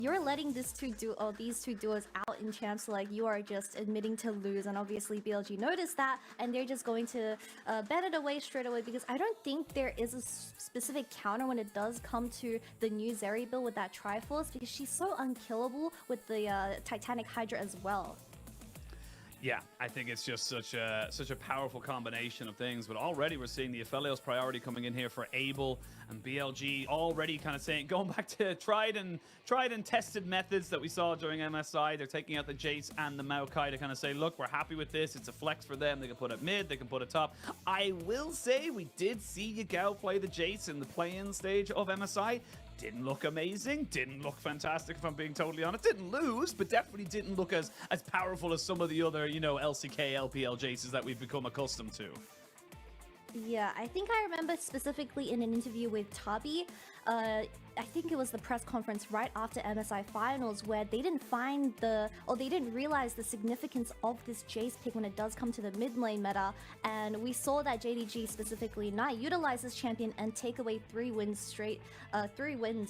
you're letting these two duos out in champs, like you are just admitting to lose, and obviously BLG noticed that, and they're just going to ban it away straight away, because I don't think there is a specific counter when it does come to the new Zeri build with that Triforce, because she's so unkillable with the Titanic Hydra as well. Yeah, I think it's just such a powerful combination of things. But already we're seeing the Aphelios priority coming in here for Abel and BLG, already kind of saying, going back to tried and tested methods that we saw during MSI. They're taking out the Jace and the Maokai to kind of say, look, we're happy with this. It's a flex for them. They can put it mid, they can put it top. I will say we did see Yagao play the Jace in the play-in stage of MSI. Didn't look amazing, didn't look fantastic, if I'm being totally honest. Didn't lose, but definitely didn't look as powerful as some of the other, you know, LCK, LPL Jaces that we've become accustomed to. Yeah, I think I remember specifically in an interview with Tabi, I think it was the press conference right after MSI Finals, where they didn't find they didn't realize the significance of this Jace pick when it does come to the mid lane meta, and we saw that JDG specifically not utilize this champion and take away 3 wins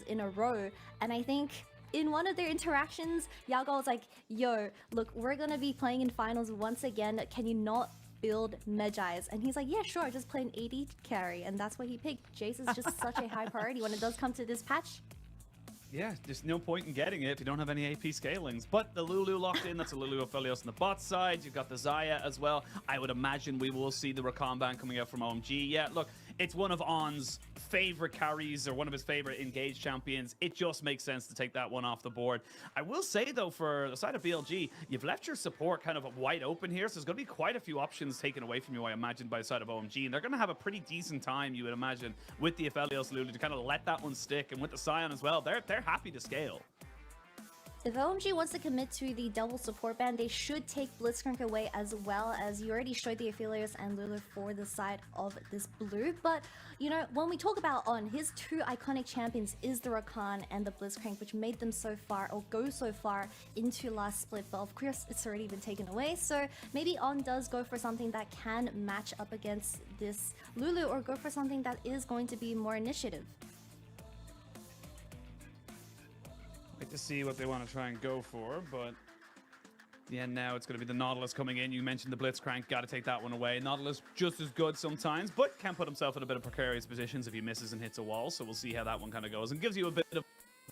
in a row, and I think in one of their interactions, Yagao was like, yo, look, we're gonna be playing in finals once again, can you not build Medjais? And he's like, yeah, sure, just play an AD carry, and that's what he picked. Jace is just such a high priority when it does come to this patch. Yeah, there's no point in getting it if you don't have any AP scalings. But the Lulu locked in, that's a Lulu Aphelios on the bot side. You've got the Xayah as well. I would imagine we will see the Rakan ban coming out from OMG. Yeah, look, it's one of On's favorite carries, or one of his favorite engaged champions. It just makes sense to take that one off the board. I will say, though, for the side of BLG, you've left your support kind of wide open here, so there's going to be quite a few options taken away from you, I imagine, by the side of OMG, and they're going to have a pretty decent time, you would imagine, with the Aphelios Lulu to kind of let that one stick, and with the Sion as well, they're happy to scale. If OMG wants to commit to the double support ban, they should take Blitzcrank away, as well as you already showed the Aphelios and Lulu for the side of this blue. But, you know, when we talk about On, his 2 iconic champions is the Rakan and the Blitzcrank, which made them so far, or go so far, into last split. But of course, it's already been taken away. So maybe On does go for something that can match up against this Lulu, or go for something that is going to be more initiative. To see what they want to try and go for, but at the end now it's going to be the Nautilus coming in. You mentioned the Blitzcrank, got to take that one away. Nautilus just as good sometimes, but can put himself in a bit of precarious positions if he misses and hits a wall, so we'll see how that one kind of goes, and gives you a bit of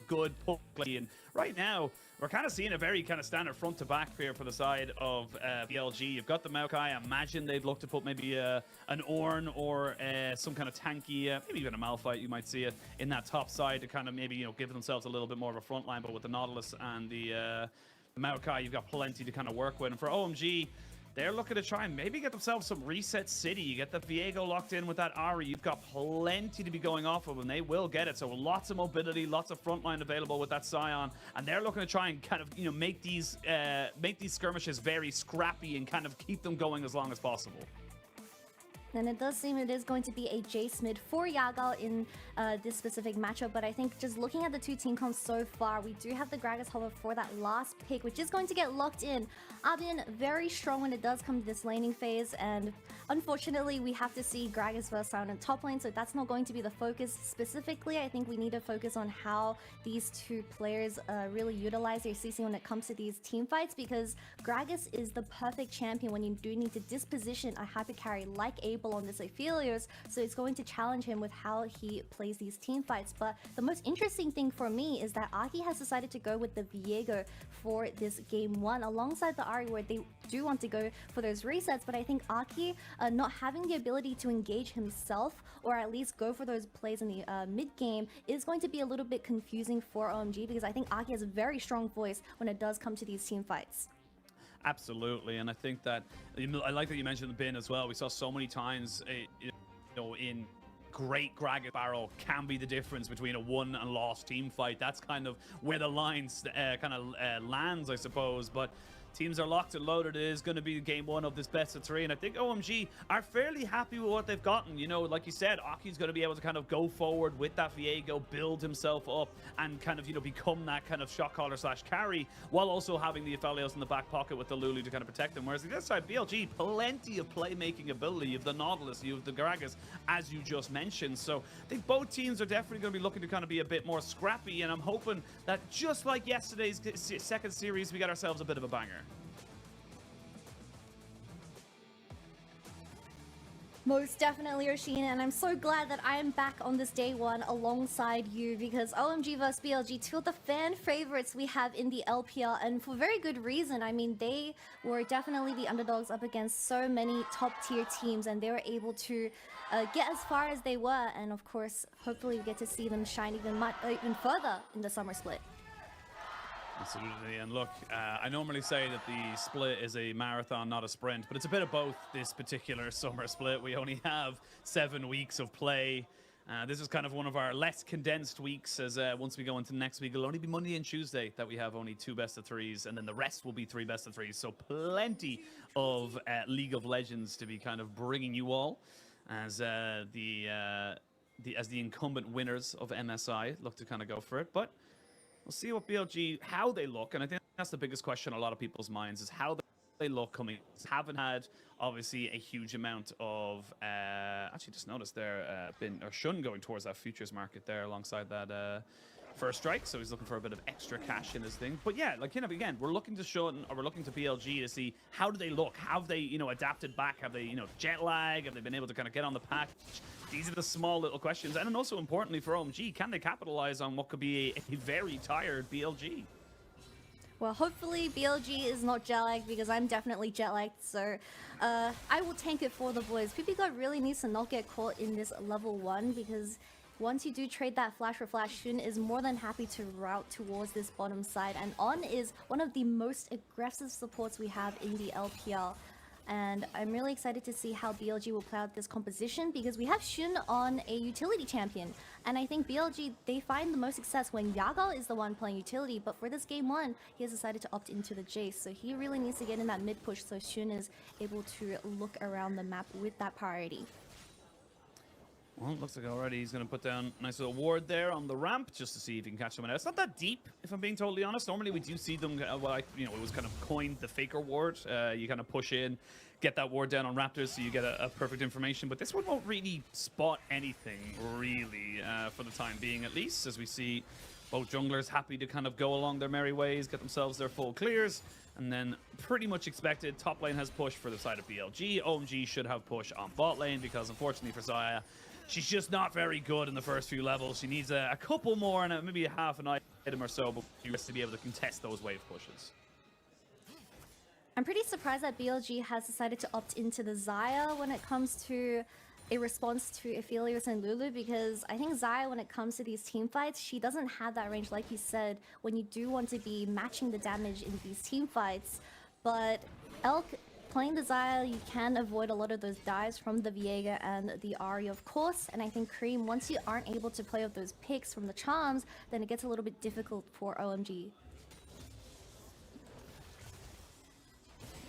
good pull play. And right now we're kind of seeing a very kind of standard front to back here for the side of BLG. You've got the Maokai. I imagine they'd look to put maybe an Ornn or some kind of tanky, maybe even a Malphite, you might see it, in that top side to kind of maybe, you know, give themselves a little bit more of a front line. But with the Nautilus and the Maokai, you've got plenty to kind of work with. And for OMG, they're looking to try and maybe get themselves some reset city. You get the Viego locked in with that Ari. You've got plenty to be going off of, and they will get it. So lots of mobility, lots of frontline available with that Sion, and they're looking to try and kind of, you know, make these skirmishes very scrappy and kind of keep them going as long as possible. And it does seem it is going to be a Jace mid for Yagao in this specific matchup, but I think just looking at the 2 team comps so far, we do have the Gragas hover for that last pick, which is going to get locked in. Abian very strong when it does come to this laning phase, and unfortunately we have to see Gragas versus Sion in top lane, so that's not going to be the focus specifically. I think we need to focus on how these 2 players really utilize their CC when it comes to these team fights, because Gragas is the perfect champion when you do need to disposition a hyper carry like Abel on this Aphelios, so it's going to challenge him with how he plays these team fights. But the most interesting thing for me is that Aki has decided to go with the Viego for this game 1 alongside the Ari, where they do want to go for those resets. But I think Aki not having the ability to engage himself, or at least go for those plays in the mid game, is going to be a little bit confusing for OMG, because I think Aki has a very strong voice when it does come to these team fights. Absolutely, and I think that, I like that you mentioned the bin as well. We saw so many times, you know, in great Gragas Barrow can be the difference between a won and lost team fight. That's kind of where the lines lands, I suppose. But Teams are locked and loaded. It is going to be game one of this best of three, and I think OMG are fairly happy with what they've gotten. You know, like you said, Aki's going to be able to kind of go forward with that Viego, build himself up, and kind of, you know, become that kind of shot caller slash carry, while also having the Aphelios in the back pocket with the Lulu to kind of protect them. Whereas the other side, BLG, plenty of playmaking ability. You have the Nautilus, you have the Gragas, as you just mentioned. So I think both teams are definitely going to be looking to kind of be a bit more scrappy, and I'm hoping that just like yesterday's second series, we got ourselves a bit of a banger. Most definitely, Oisin, and I'm so glad that I am back on this day one alongside you, because OMG vs BLG, two of the fan favorites we have in the LPL, and for very good reason. I mean, they were definitely the underdogs up against so many top tier teams, and they were able to get as far as they were, and of course, hopefully we get to see them shine even further in the summer split. Absolutely, and look, I normally say that the split is a marathon, not a sprint, but it's a bit of both this particular summer split. We only have 7 weeks of play. This is kind of one of our less condensed weeks, as once we go into next week, it'll only be Monday and Tuesday that we have only 2 best of 3s, and then the rest will be 3 best of 3s. So plenty of League of Legends to be kind of bringing you all as the incumbent winners of MSI look to kind of go for it. But we'll see what BLG, how they look, and I think that's the biggest question on a lot of people's minds, is how they look coming. Haven't had, obviously, a huge amount of, actually just noticed there, Shun going towards that futures market there alongside that first strike, so he's looking for a bit of extra cash in his thing. But yeah, like, you know, again, we're looking to Shun, or we're looking to BLG to see how do they look, have they, you know, adapted back, have they, you know, jet lag, have they been able to kind of get on the patch? These are the small little questions, and then also importantly for OMG, can they capitalize on what could be a very tired BLG? Well, hopefully BLG is not jet lagged, because I'm definitely jet lagged, so I will tank it for the boys. Ppgod really needs to not get caught in this level 1, because once you do trade that flash for flash, Shun is more than happy to route towards this bottom side, and On is one of the most aggressive supports we have in the LPL. And I'm really excited to see how BLG will play out this composition, because we have Shun on a utility champion. And I think BLG, they find the most success when Yagao is the one playing utility. But for this game 1, he has decided to opt into the Jace. So he really needs to get in that mid push so Shun is able to look around the map with that priority. Well, it looks like already he's going to put down a nice little ward there on the ramp just to see if he can catch someone else. It's not that deep, if I'm being totally honest. Normally we do see them, well, you know, it was kind of coined the faker ward. You kind of push in, get that ward down on Raptors so you get a perfect information. But this one won't really spot anything, really, for the time being at least, as we see both junglers happy to kind of go along their merry ways, get themselves their full clears. And then pretty much expected, top lane has push for the side of BLG. OMG should have push on bot lane, because unfortunately for Xayah, she's just not very good in the first few levels. She needs a couple more and maybe a half an item or so, but she has to be able to contest those wave pushes. I'm pretty surprised that BLG has decided to opt into the Xayah when it comes to a response to Aphelios and Lulu, because I think Xayah, when it comes to these team fights, she doesn't have that range, like you said, when you do want to be matching the damage in these team fights. But Elk, playing the Xayah, you can avoid a lot of those dives from the Viego and the Ahri, of course. And I think Creme, once you aren't able to play off those picks from the charms, then it gets a little bit difficult for OMG.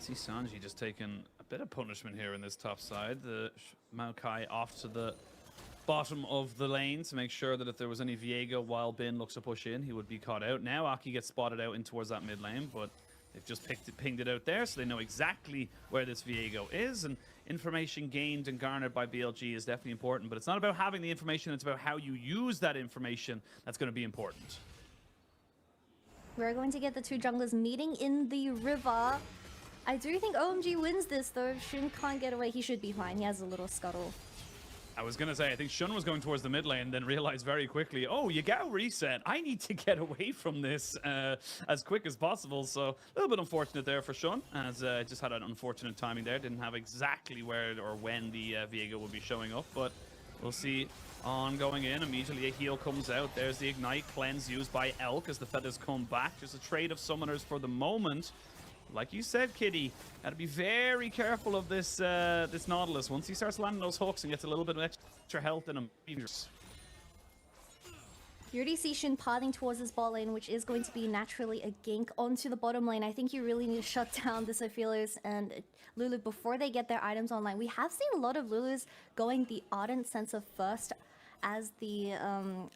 See Shanji just taking a bit of punishment here in this top side. The Maokai off to the bottom of the lane to make sure that if there was any Viego while Bin looks to push in, he would be caught out. Now Aki gets spotted out in towards that mid lane, but they've just pinged it out there, so they know exactly where this Viego is. And information gained and garnered by BLG is definitely important, but it's not about having the information, it's about how you use that information that's going to be important. We're going to get the two junglers meeting in the river. I do think OMG wins this, though. Shun can't get away. He should be fine. He has a little scuttle. I was going to say, I think Shun was going towards the mid lane, then realized very quickly, oh, Yagao reset. I need to get away from this as quick as possible. So a little bit unfortunate there for Shun, as just had an unfortunate timing there. Didn't have exactly where or when the Viego would be showing up, but we'll see. On going in, immediately a heal comes out. There's the Ignite Cleanse used by Elk as the feathers come back. Just a trade of summoners for the moment. Like you said, Kitty, gotta be very careful of this this Nautilus. Once he starts landing those hooks and gets a little bit of extra health in him. You already see Shun pathing towards his bot lane, which is going to be naturally a gank onto the bottom lane. I think you really need to shut down this Aphelios and Lulu before they get their items online. We have seen a lot of Lulus going the Ardent Sensor first as the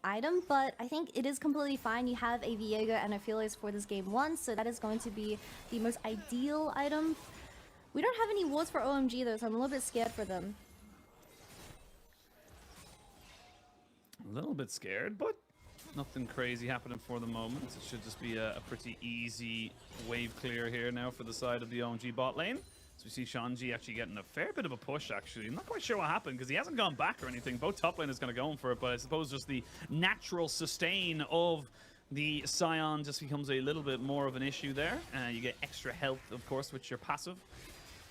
item, but I think it is completely fine. You have a Viego and Aphelios for this game 1, so that is going to be the most ideal item. We don't have any wards for OMG though, so I'm a little bit scared for them. A little bit scared, but nothing crazy happening for the moment. It should just be a pretty easy wave clear here now for the side of the OMG bot lane. So we see Shanji actually getting a fair bit of a push, actually. I'm not quite sure what happened because he hasn't gone back or anything. Both top laners going to go in for it, but I suppose just the natural sustain of the Scion just becomes a little bit more of an issue there. You get extra health, of course, with your passive.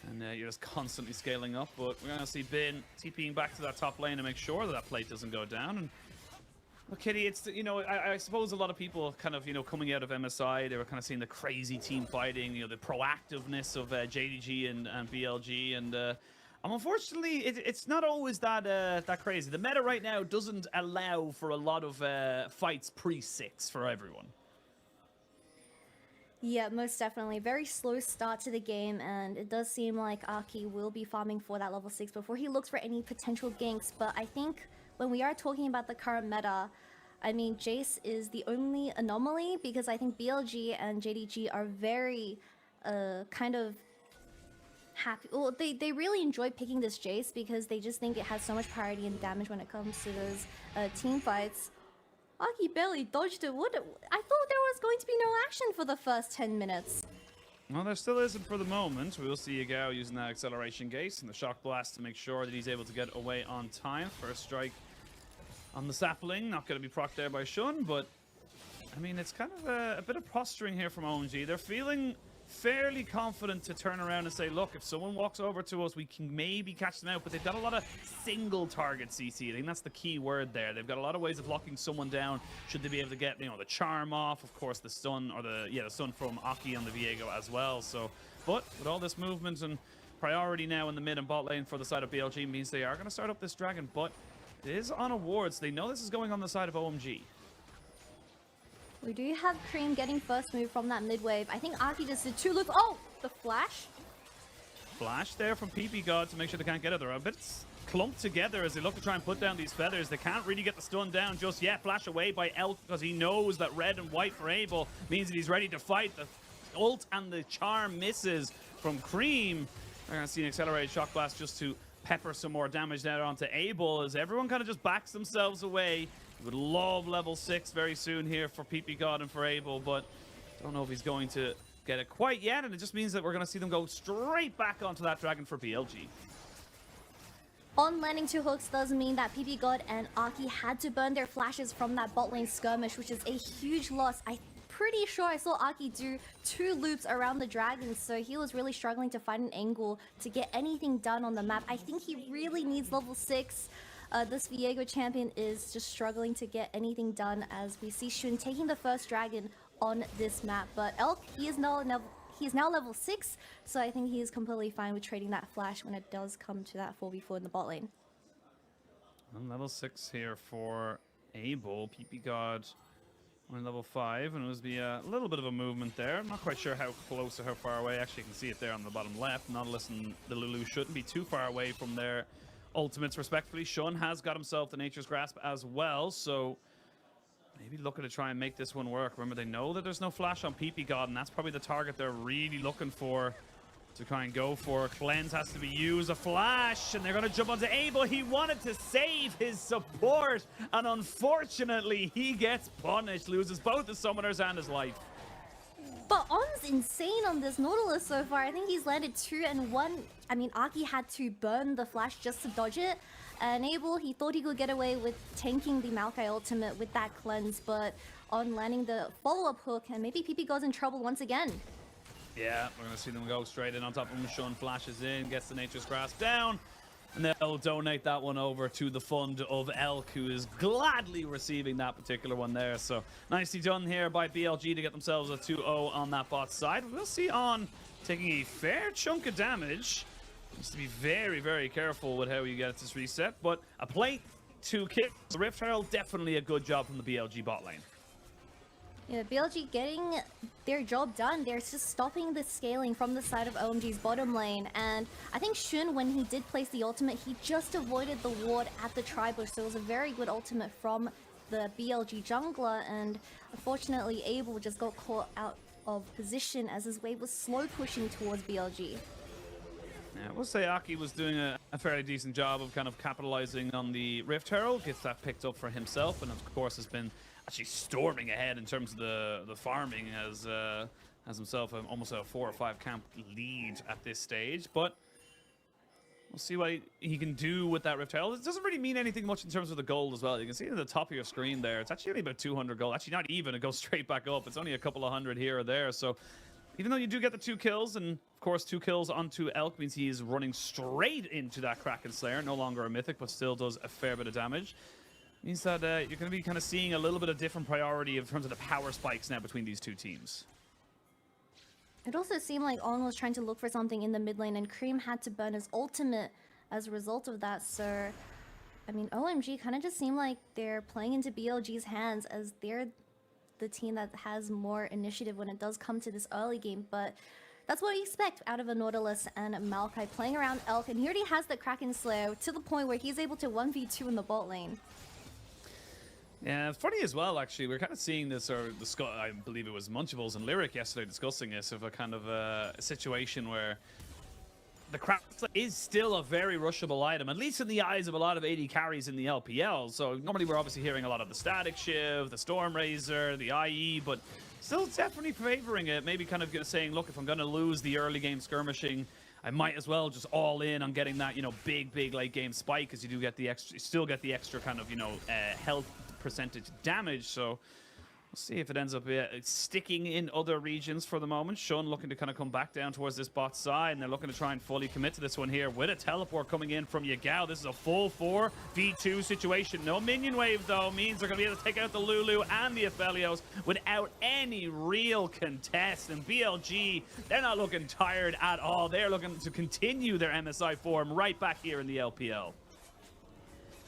And you're just constantly scaling up. But we're going to see Bin TPing back to that top lane to make sure that that plate doesn't go down. And well, Kitty, it's, you know, I suppose a lot of people kind of, you know, coming out of MSI, they were kind of seeing the crazy team fighting, you know, the proactiveness of JDG and BLG. And unfortunately, it's not always that crazy. The meta right now doesn't allow for a lot of fights pre-6 for everyone. Yeah, most definitely. Very slow start to the game, and it does seem like Aki will be farming for that level 6 before he looks for any potential ganks. But I think when we are talking about the current meta, I mean, Jace is the only anomaly because I think BLG and JDG are very kind of happy. Well, they really enjoy picking this Jace because they just think it has so much priority and damage when it comes to those team fights. Aki barely dodged it. I thought there was going to be no action for the first 10 minutes. Well, there still isn't for the moment. We will see Yagao using that acceleration gate and the shock blast to make sure that he's able to get away on time. First strike on the sapling. Not going to be procced there by Shun, but I mean, it's kind of a bit of posturing here from OMG. They're feeling fairly confident to turn around and say, look, if someone walks over to us, we can maybe catch them out. But they've got a lot of single target CC. I think that's the key word there. They've got a lot of ways of locking someone down should they be able to get, you know, the charm off, of course, the stun, or the stun from Aki on the Viego as well. So, but with all this movement and priority now in the mid and bot lane for the side of BLG means they are going to start up this dragon, but it is on a ward, so they know this is going on the side of OMG. We do have Creme getting first move from that mid wave. I think Aki just did 2 loops. Oh, the flash. Flash there from Ppgod to make sure they can't get it. They're a bit clumped together as they look to try and put down these feathers. They can't really get the stun down just yet. Flash away by Elk because he knows that red and white for Abel means that he's ready to fight. The ult and the charm misses from Creme. We're going to see an accelerated shock blast just to pepper some more damage there onto Abel as everyone kind of just backs themselves away. Would love level 6 very soon here for Ppgod and for Abel, but don't know if he's going to get it quite yet, and it just means that we're going to see them go straight back onto that dragon for BLG. On landing 2 hooks does mean that Ppgod and Aki had to burn their flashes from that bot lane skirmish, which is a huge loss. I'm pretty sure I saw Aki do 2 loops around the dragon, so he was really struggling to find an angle to get anything done on the map. I think he really needs level 6. This Viego champion is just struggling to get anything done as we see Shun taking the first dragon on this map. But Elk, he is now level 6, so I think he is completely fine with trading that flash when it does come to that 4v4 in the bot lane. And level 6 here for Abel. Ppgod on level 5, and it was a little bit of a movement there. I'm not quite sure how close or how far away. Actually, you can see it there on the bottom left. Nautilus and the Lulu shouldn't be too far away from their ultimates, respectfully. Shun has got himself the Nature's Grasp as well, so maybe looking to try and make this one work. Remember, they know that there's no flash on Ppgod, and that's probably the target they're really looking for to try and go for. Cleanse has to be used, a flash, and they're going to jump onto Abel. He wanted to save his support, and unfortunately, he gets punished, loses both his summoners and his life. But On's insane on this Nautilus so far. I think he's landed 2 and 1. I mean, Aki had to burn the flash just to dodge it. And Abel, he thought he could get away with tanking the Maokai ultimate with that cleanse, but On landing the follow-up hook, and maybe Ppgod's in trouble once again. Yeah, we're going to see them go straight in on top of him. Shun flashes in, gets the Nature's Grasp down, and they'll donate that one over to the fund of Elk, who is gladly receiving that particular one there. So nicely done here by BLG to get themselves a 2-0 on that bot side. We'll see On taking a fair chunk of damage. Needs to be very, very careful with how you get this reset, but a plate 2 kills. Rift Herald, definitely a good job from the BLG bot lane. Yeah, BLG getting their job done. They're just stopping the scaling from the side of OMG's bottom lane. And I think Shun, when he did place the ultimate, he just avoided the ward at the tri-bush. So it was a very good ultimate from the BLG jungler. And unfortunately, Abel just got caught out of position as his wave was slow pushing towards BLG. Yeah, we'll say Aki was doing a fairly decent job of kind of capitalizing on the Rift Herald, gets that picked up for himself, and of course has been actually storming ahead in terms of the farming as himself almost a 4 or 5 camp lead at this stage. But we'll see what he can do with that Rift Herald. It doesn't really mean anything much in terms of the gold as well. You can see at the top of your screen there, it's actually only about 200 gold. Actually, not even. It goes straight back up. It's only a couple of hundred here or there. So even though you do get the 2 kills, and of course 2 kills onto Elk means he is running straight into that Kraken Slayer. No longer a mythic, but still does a fair bit of damage. Means that you're going to be kind of seeing a little bit of different priority in terms of the power spikes now between these 2 teams. It also seemed like On was trying to look for something in the mid lane, and Creme had to burn his ultimate as a result of that. So, I mean, OMG kind of just seemed like they're playing into BLG's hands, as they're the team that has more initiative when it does come to this early game. But that's what we expect out of a Nautilus and Maokai playing around Elk, and he already has the Kraken Slayer to the point where he's able to 1v2 in the bot lane. Yeah, it's funny as well, actually. We're kind of seeing this, or I believe it was Munchables and Lyric yesterday discussing this, of a kind of a situation where the Kraken is still a very rushable item, at least in the eyes of a lot of AD carries in the LPL. So normally we're obviously hearing a lot of the Static Shiv, the Storm Razor, the IE, but still definitely favoring it. Maybe kind of saying, look, if I'm going to lose the early game skirmishing, I might as well just all in on getting that, big late game spike, because you do get the extra, you still get the extra kind of, health percentage damage. So we'll see if it ends up sticking in other regions for the moment. Shun looking to kind of come back down towards this bot side, and they're looking to try and fully commit to this one here with a teleport coming in from Yagao. This is a full 4v2 situation. No minion wave, though, means they're going to be able to take out the Lulu and the Aphelios without any real contest. And BLG, they're not looking tired at all. They're looking to continue their MSI form right back here in the LPL.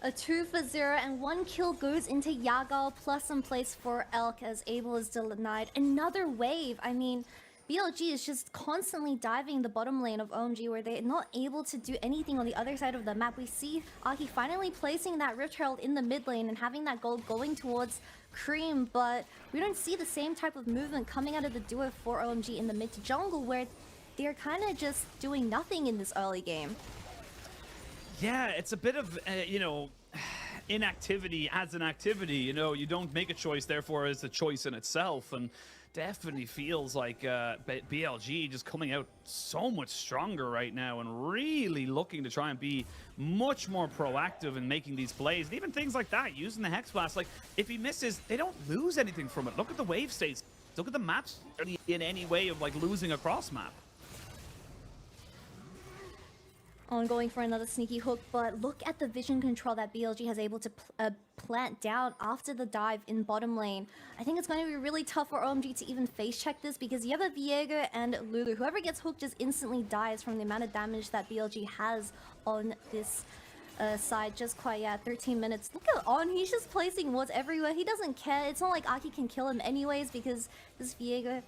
A 2 for 0, and 1 kill goes into Yagao, plus some place for Elk as Abel is denied another wave. I mean, BLG is just constantly diving the bottom lane of OMG, where they're not able to do anything on the other side of the map. We see Aki finally placing that Rift Herald in the mid lane and having that gold going towards Creme, but we don't see the same type of movement coming out of the duo for OMG in the mid to jungle, where they're kind of just doing nothing in this early game. Yeah, it's a bit of, inactivity as an activity. You don't make a choice, therefore it's a choice in itself. And definitely feels like BLG just coming out so much stronger right now and really looking to try and be much more proactive in making these plays. And even things like that, using the Hex Blast. Like, if he misses, they don't lose anything from it. Look at the wave states. Look at the maps in any way of, like, losing a cross map. On going for another sneaky hook, but look at the vision control that BLG has able to plant down after the dive in bottom lane. I think it's going to be really tough for OMG to even face check this, because you have a Viego and Lulu. Whoever gets hooked just instantly dies from the amount of damage that BLG has on this side. Just quite, 13 minutes. Look at On, he's just placing wards everywhere. He doesn't care. It's not like Aki can kill him anyways, because this Viego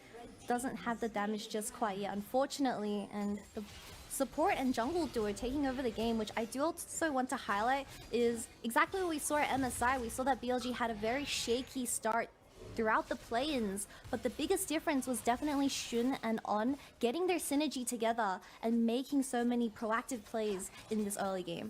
doesn't have the damage just quite yet, unfortunately. And the support and jungle duo taking over the game, which I do also want to highlight, is exactly what we saw at MSI. We saw that BLG had a very shaky start throughout the play-ins, but the biggest difference was definitely Shun and On getting their synergy together and making so many proactive plays in this early game.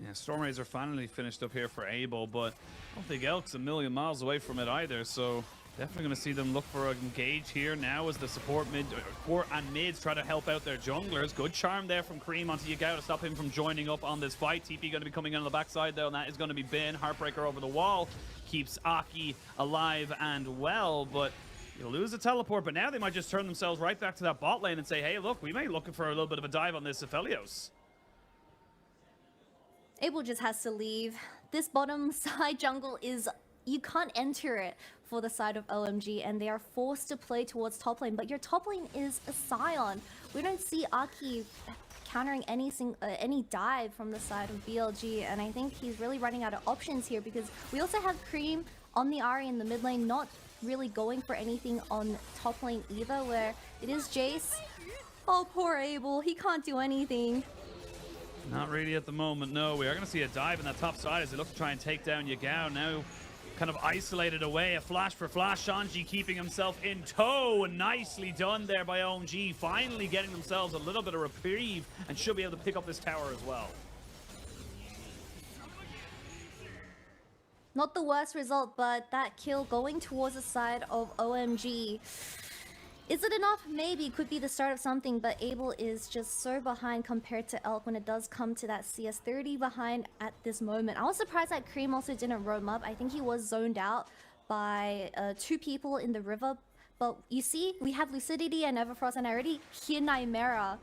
Yeah, Storm Razor finally finished up here for Abel, but I don't think Elk's a million miles away from it either, so definitely going to see them look for an engage here now as the support and mids try to help out their junglers. Good charm there from Creme onto Yagao to stop him from joining up on this fight. TP going to be coming in on the backside though, and that is going to be Bin. Heartbreaker over the wall keeps Aki alive and well, but you'll lose the teleport. But now they might just turn themselves right back to that bot lane and say, hey, look, we may be looking for a little bit of a dive on this Aphelios. Abel just has to leave. This bottom side jungle is, you can't enter it for the side of OMG, and they are forced to play towards top lane, but your top lane is a Scion. We don't see Aki countering any dive from the side of BLG, and I think he's really running out of options here because we also have Creme on the Ahri in the mid lane, not really going for anything on top lane either, where it is Jace. Oh, poor Abel, he can't do anything. Not really at the moment, no. We are going to see a dive in that top side as they look to try and take down Yagao. Now kind of isolated away, a flash for flash. Shanji keeping himself in tow. Nicely done there by OMG. Finally getting themselves a little bit of reprieve and should be able to pick up this tower as well. Not the worst result, but that kill going towards the side of OMG. Is it enough? Maybe. It could be the start of something, but Abel is just so behind compared to Elk when it does come to that CS 30 behind at this moment. I was surprised that Creme also didn't roam up. I think he was zoned out by 2 people in the river. But you see, we have Lucidity and Everfrost, and I already hear Nightmare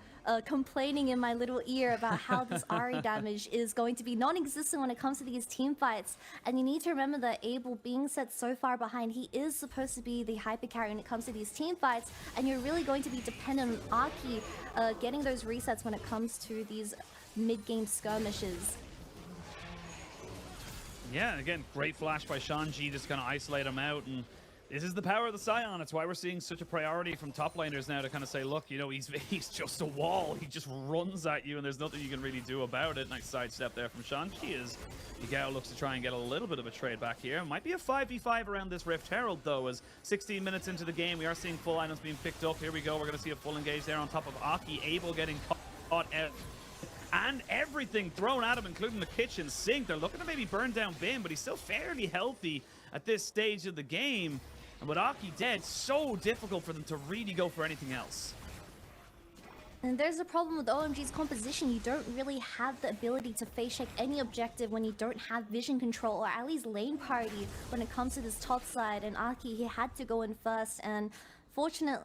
complaining in my little ear about how this Ahri damage is going to be non-existent when it comes to these team fights. And you need to remember that Abel being set so far behind, he is supposed to be the hyper carry when it comes to these team fights, and you're really going to be dependent on Aki getting those resets when it comes to these mid-game skirmishes. Yeah, again, great flash by Shanji, just gonna isolate him out, and this is the power of the Scion. It's why we're seeing such a priority from top laners now to kind of say, look, you know, he's just a wall. He just runs at you, and there's nothing you can really do about it. Nice sidestep there from Shanji as Yagao looks to try and get a little bit of a trade back here. Might be a 5v5 around this Rift Herald, though, as 16 minutes into the game, we are seeing full items being picked up. Here we go. We're going to see a full engage there on top of Aki. Abel getting caught out. And everything thrown at him, including the kitchen sink. They're looking to maybe burn down Bim, but he's still fairly healthy at this stage of the game. And with Aki dead, so difficult for them to really go for anything else. And there's a problem with OMG's composition. You don't really have the ability to face check any objective when you don't have vision control, or at least lane party when it comes to this top side. And Aki, he had to go in first, and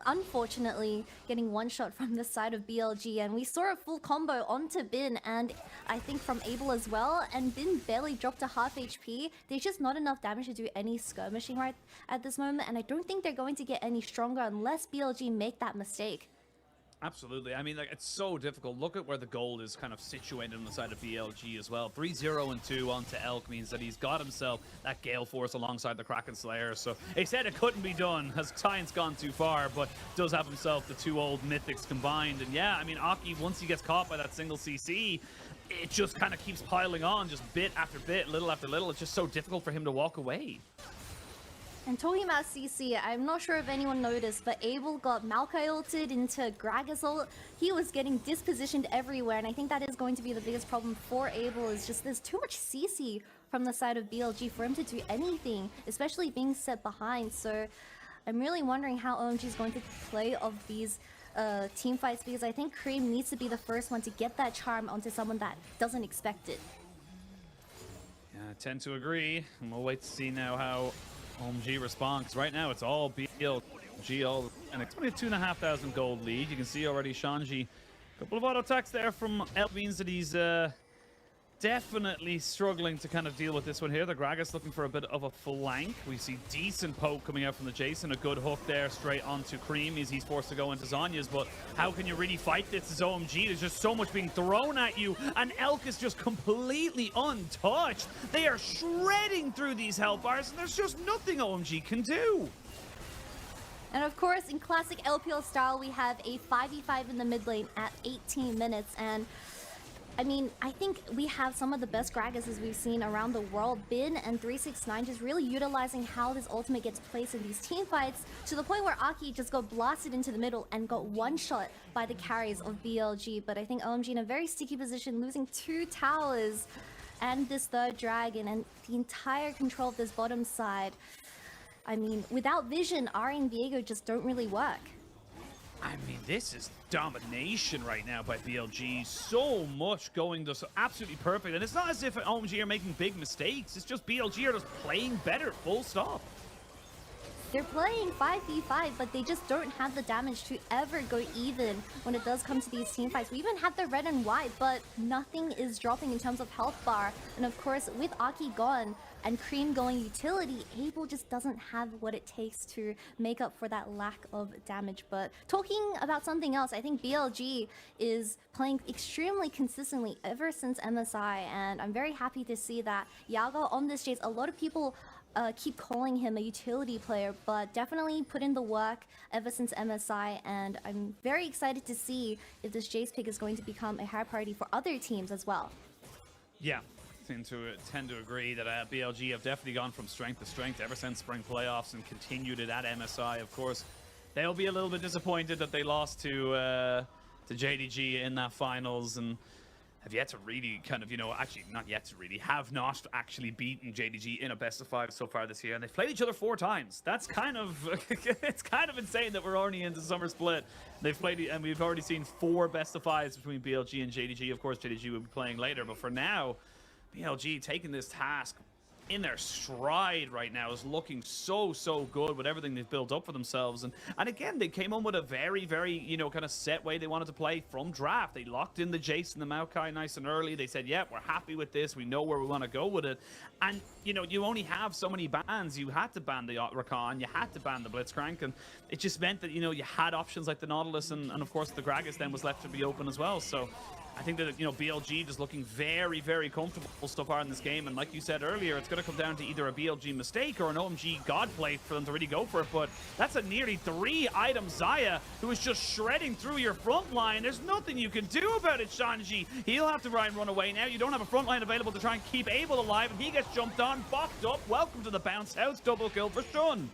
unfortunately, getting one shot from the side of BLG, and we saw a full combo onto Bin, and I think from Abel as well, and Bin barely dropped to half HP. There's just not enough damage to do any skirmishing right at this moment, and I don't think they're going to get any stronger unless BLG make that mistake. Absolutely. I mean, like, it's so difficult. Look at where the gold is kind of situated on the side of BLG as well. 3-0 and 2 onto Elk means that he's got himself that Gale Force alongside the Kraken Slayer. So they said it couldn't be done. Has science gone too far, but does have himself the 2 old mythics combined. And yeah, I mean, Aki, once he gets caught by that single CC, it just kind of keeps piling on, just bit after bit, little after little. It's just so difficult for him to walk away. And talking about CC, I'm not sure if anyone noticed, but Abel got Maokai ulted into Gragas ult. He was getting dispositioned everywhere, and I think that is going to be the biggest problem for Abel, is just there's too much CC from the side of BLG for him to do anything, especially being set behind. So I'm really wondering how OMG is going to play of these team fights, because I think Creme needs to be the first one to get that charm onto someone that doesn't expect it. Yeah, I tend to agree, and we'll wait to see now how OMG responds. Right now it's all BLG, and it's only a 2,500 gold lead. You can see already Shanji, a couple of auto attacks there from El, means that he's definitely struggling to kind of deal with this one here. The Gragas looking for a bit of a flank. We see decent poke coming out from the Jason. A good hook there straight onto Creme as he's forced to go into Zonya's. But how can you really fight this as OMG? There's just so much being thrown at you, and Elk is just completely untouched. They are shredding through these health bars, and there's just nothing OMG can do. And of course, in classic LPL style, we have a 5v5 in the mid lane at 18 minutes. And I mean, I think we have some of the best Gragases we've seen around the world. Bin and 369 just really utilizing how this ultimate gets placed in these team fights, to the point where Aki just got blasted into the middle and got one shot by the carries of BLG. But I think OMG in a very sticky position, losing 2 towers and this 3rd dragon and the entire control of this bottom side. I mean, without vision, Ahri and Viego just don't really work. I mean, this is domination right now by BLG. So much going just absolutely perfect. And it's not as if OMG are making big mistakes. It's just BLG are just playing better, full stop. They're playing 5v5, but they just don't have the damage to ever go even when it does come to these team fights. We even have the red and white, but nothing is dropping in terms of health bar. And of course, with Aki gone, and Creme going utility, Abel just doesn't have what it takes to make up for that lack of damage. But talking about something else, I think BLG is playing extremely consistently ever since MSI, and I'm very happy to see that Yagao on this Jace, a lot of people keep calling him a utility player, but definitely put in the work ever since MSI, and I'm very excited to see if this Jace pick is going to become a high priority for other teams as well. Yeah, tend to agree that BLG have definitely gone from strength to strength ever since spring playoffs and continued it at MSI. Of course, they'll be a little bit disappointed that they lost to JDG in that finals, and have yet to really kind of, actually not yet to really, have not actually beaten JDG in a best of 5 so far this year. And they've played each other 4 times. That's kind of, it's kind of insane that we're already into summer split. They've played, and we've already seen 4 best of 5s between BLG and JDG. Of course, JDG will be playing later, but for now, BLG taking this task in their stride right now, is looking so good with everything they've built up for themselves. And again, they came on with a very kind of set way they wanted to play from draft. They locked in the Jace and the Maokai nice and early. They said, yeah, we're happy with this, we know where we want to go with it. And you only have so many bans. You had to ban the Rakan, you had to ban the Blitzcrank, and it just meant that you had options like the Nautilus, and of course the Gragas then was left to be open as well. So I think that, BLG just looking very comfortable so far in this game. And like you said earlier, it's going to come down to either a BLG mistake or an OMG God play for them to really go for it. But that's a nearly 3-item Xayah who is just shredding through your front line. There's nothing you can do about it, Shanji. He'll have to run away now. You don't have a front line available to try and keep Abel alive, and he gets jumped on, boxed up. Welcome to the bounce house. Double kill for Shun.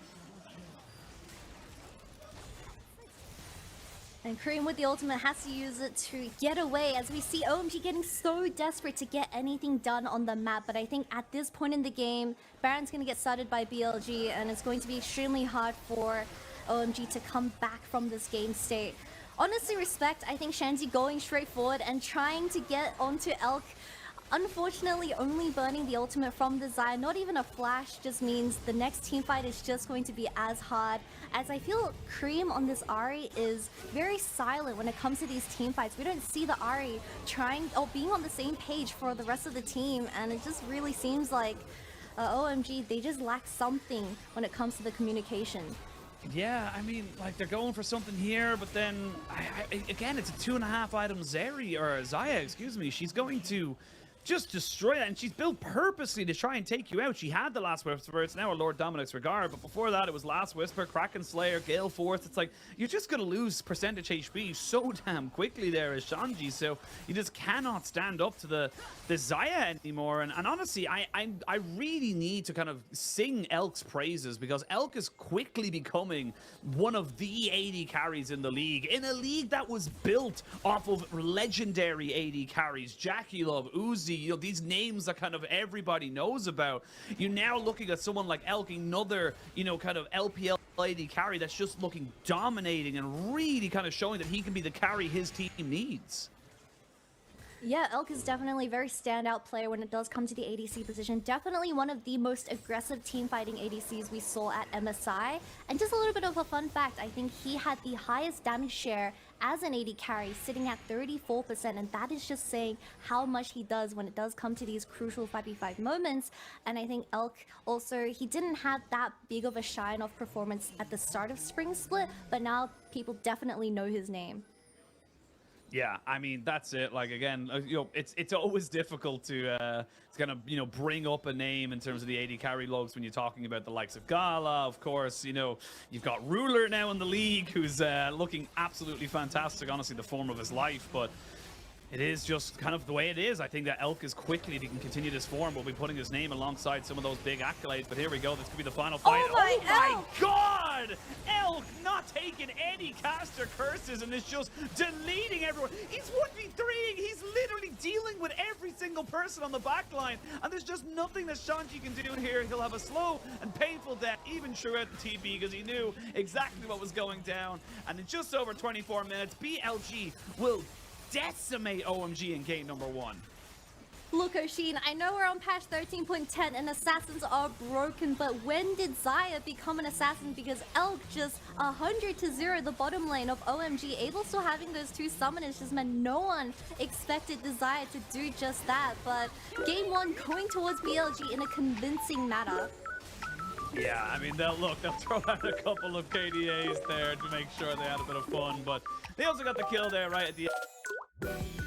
And Creme with the ultimate has to use it to get away, as we see OMG getting so desperate to get anything done on the map. But I think at this point in the game, Baron's going to get started by BLG, and it's going to be extremely hard for OMG to come back from this game state. Honestly, respect, I think Shanji going straight forward and trying to get onto Elk. Unfortunately, only burning the ultimate from the Xayah, not even a flash, just means the next team fight is just going to be as hard. As I feel Creme on this Ahri is very silent when it comes to these team fights. We don't see the Ahri trying or being on the same page for the rest of the team, and it just really seems like OMG, they just lack something when it comes to the communication. Yeah, I mean, like, they're going for something here, but then, again, it's a 2.5-item Xayah, excuse me. She's going to just destroy that, and she's built purposely to try and take you out. She had the Last Whisper, it's now a Lord Dominic's Regard, but before that it was Last Whisper, Kraken Slayer, Gale Force. It's like, you're just going to lose percentage HP so damn quickly there as Shanji, so you just cannot stand up to the Xayah anymore. And honestly, I really need to kind of sing Elk's praises, because Elk is quickly becoming one of the AD carries in the league, in a league that was built off of legendary AD carries. Jackie Love, Uzi, these names that kind of everybody knows about. You're now looking at someone like Elk, another, kind of LPL AD carry that's just looking dominating and really kind of showing that he can be the carry his team needs. Yeah, Elk is definitely a very standout player when it does come to the ADC position. Definitely one of the most aggressive team fighting ADCs we saw at MSI. And just a little bit of a fun fact, I think he had the highest damage share as an AD carry, sitting at 34%, and that is just saying how much he does when it does come to these crucial 5v5 moments. And I think Elk also, he didn't have that big of a shine off performance at the start of Spring Split, but now people definitely know his name. Yeah, I mean, that's it. Like, again, it's always difficult to kind of, bring up a name in terms of the AD carry logs when you're talking about the likes of Gala. Of course, you've got Ruler now in the league, who's looking absolutely fantastic, honestly, the form of his life. But it is just kind of the way it is. I think that Elk is quickly, if he can continue this form, will be putting his name alongside some of those big accolades. But here we go. This could be the final fight. Oh my God! Elk not taking any caster curses and is just deleting everyone. He's 1v3ing. He's literally dealing with every single person on the back line. And there's just nothing that Shanji can do here. He'll have a slow and painful death, even throughout the TB, because he knew exactly what was going down. And in just over 24 minutes, BLG will decimate OMG in game number 1. Look, Oisin, I know we're on patch 13.10 and assassins are broken, but when did Xayah become an assassin? Because Elk just 100-0 the bottom lane of OMG. Able still having those two summoners just meant no one expected the Xayah to do just that. But game 1 going towards BLG in a convincing manner. Yeah, I mean, they'll throw out a couple of KDAs there to make sure they had a bit of fun, but they also got the kill there right at the end.